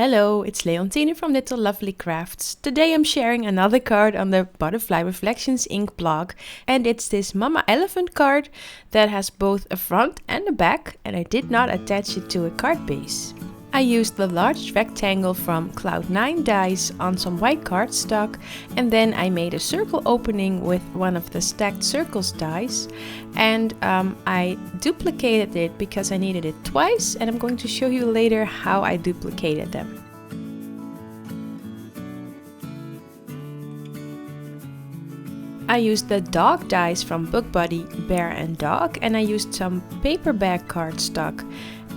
Hello, it's Leontine from Little Lovely Crafts. Today I'm sharing another card on the Butterfly Reflections ink blog, and it's this Mama Elephant card that has both a front and a back, and I did not attach it to a card base. I used the large rectangle from Cloud9 dies on some white cardstock, and then I made a circle opening with one of the stacked circles dies, and I duplicated it because I needed it twice, and I'm going to show you later how I duplicated them. I used the dog dies from Book Buddy, Bear and Dog, and I used some paperback cardstock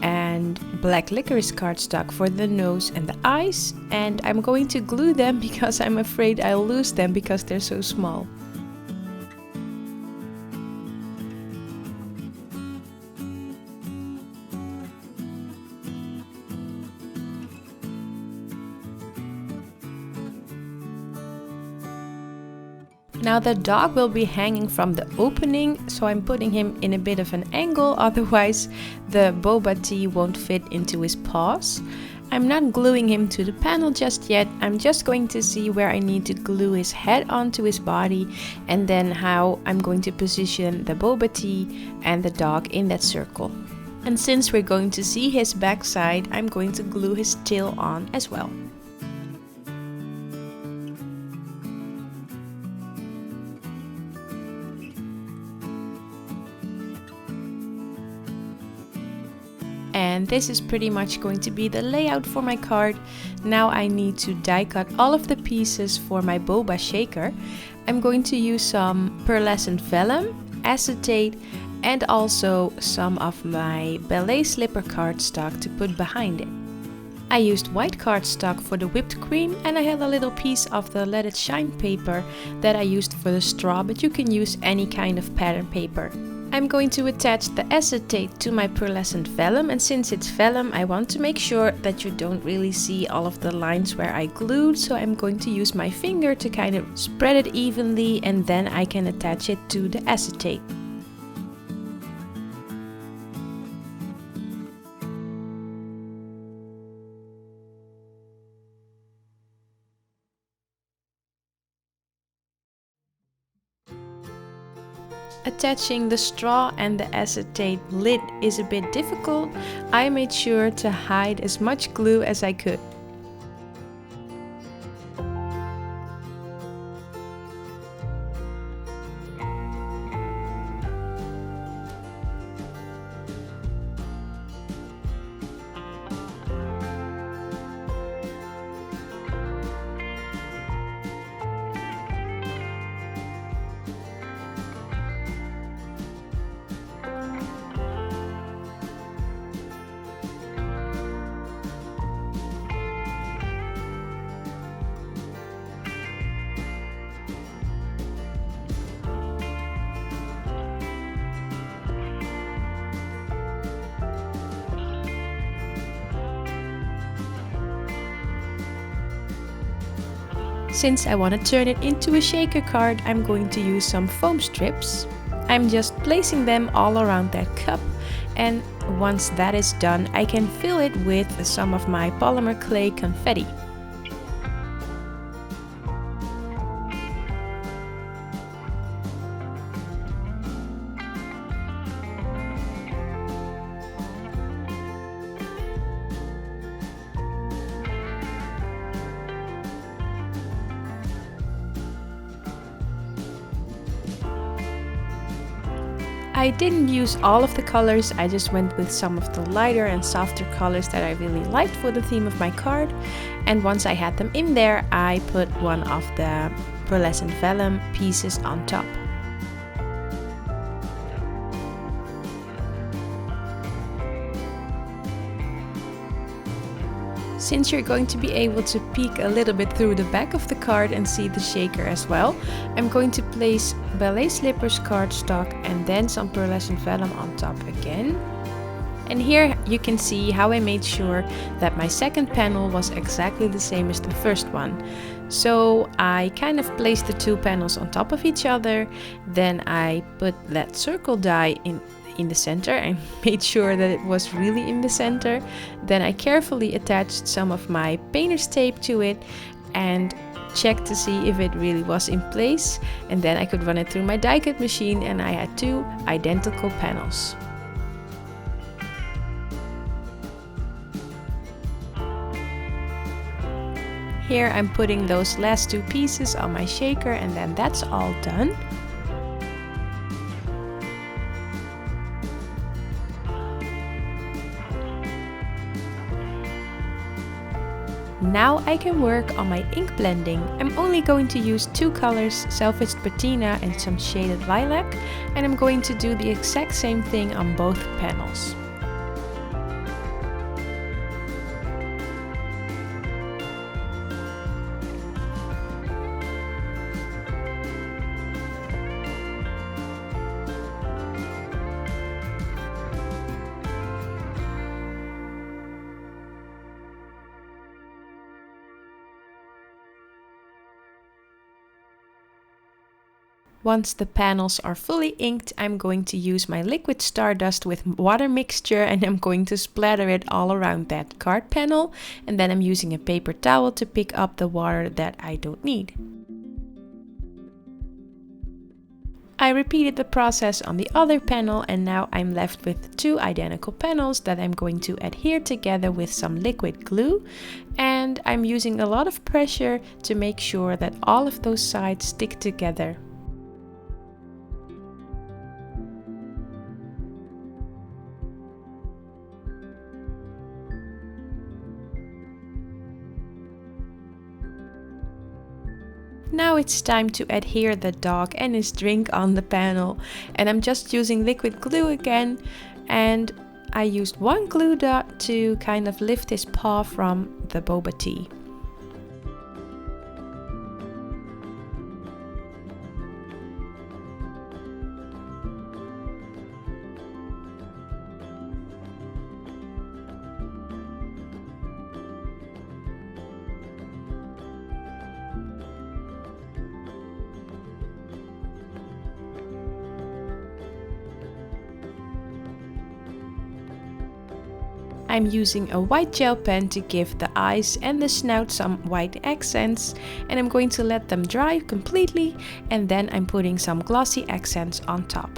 and black licorice cardstock for the nose and the eyes, and I'm going to glue them because I'm afraid I'll lose them because they're so small. Now the dog will be hanging from the opening, so I'm putting him in a bit of an angle, otherwise the boba tea won't fit into his paws. I'm not gluing him to the panel just yet, I'm just going to see where I need to glue his head onto his body and then how I'm going to position the boba tea and the dog in that circle. And since we're going to see his backside, I'm going to glue his tail on as well. And this is pretty much going to be the layout for my card. Now I need to die cut all of the pieces for my boba shaker. I'm going to use some Pearlescent Vellum, Acetate, and also some of my Ballet Slipper cardstock to put behind it. I used white cardstock for the whipped cream, and I had a little piece of the Let It Shine paper that I used for the straw, but you can use any kind of pattern paper. I'm going to attach the acetate to my Pearlescent Vellum, and since it's vellum I want to make sure that you don't really see all of the lines where I glued, so I'm going to use my finger to kind of spread it evenly and then I can attach it to the acetate. Attaching the straw and the acetate lid is a bit difficult. I made sure to hide as much glue as I could. Since I want to turn it into a shaker card, I'm going to use some foam strips. I'm just placing them all around that cup, and once that is done, I can fill it with some of my polymer clay confetti. I didn't use all of the colors, I just went with some of the lighter and softer colors that I really liked for the theme of my card. And once I had them in there, I put one of the Pearlescent Vellum pieces on top. Since you're going to be able to peek a little bit through the back of the card and see the shaker as well, I'm going to place Ballet Slippers cardstock and then some Pearlescent Vellum on top again. And here you can see how I made sure that my second panel was exactly the same as the first one. So I kind of placed the two panels on top of each other, then I put that circle die in in the center and made sure that it was really in the center. Then I carefully attached some of my painter's tape to it and checked to see if it really was in place, and then I could run it through my die cut machine and I had 2 identical panels. Here I'm putting those last 2 pieces on my shaker, and then that's all done. Now I can work on my ink blending. I'm only going to use 2 colors, Salvaged Patina and some shaded Lilac, and I'm going to do the exact same thing on both panels. Once the panels are fully inked, I'm going to use my liquid Stardust with water mixture, and I'm going to splatter it all around that card panel, and then I'm using a paper towel to pick up the water that I don't need. I repeated the process on the other panel, and now I'm left with 2 identical panels that I'm going to adhere together with some liquid glue, and I'm using a lot of pressure to make sure that all of those sides stick together. Now it's time to adhere the dog and his drink on the panel, and I'm just using liquid glue again, and I used 1 glue dot to kind of lift his paw from the boba tea. I'm using a white gel pen to give the eyes and the snout some white accents, and I'm going to let them dry completely, and then I'm putting some glossy accents on top.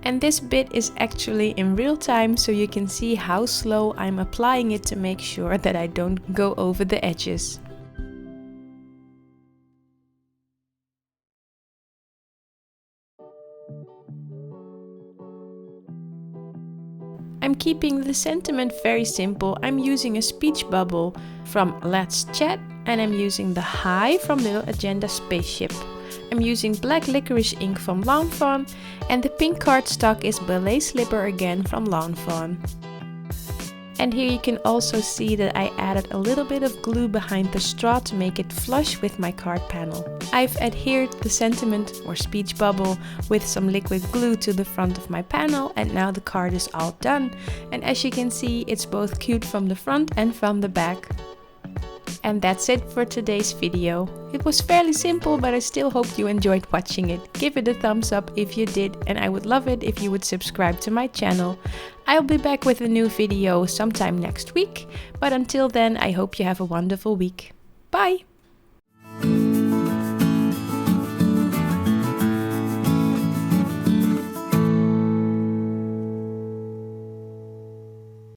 And this bit is actually in real time, so you can see how slow I'm applying it to make sure that I don't go over the edges. I'm keeping the sentiment very simple. I'm using a speech bubble from Let's Chat, and I'm using the Hi from Little Agenda Spaceship. I'm using black licorice ink from Lawn Fawn, and the pink cardstock is Ballet Slipper again from Lawn Fawn. And here you can also see that I added a little bit of glue behind the straw to make it flush with my card panel. I've adhered the sentiment or speech bubble with some liquid glue to the front of my panel, and now the card is all done. And as you can see, it's both cute from the front and from the back. And that's it for today's video. It was fairly simple, but I still hope you enjoyed watching it. Give it a thumbs up if you did, and I would love it if you would subscribe to my channel. I'll be back with a new video sometime next week, but until then I hope you have a wonderful week. Bye!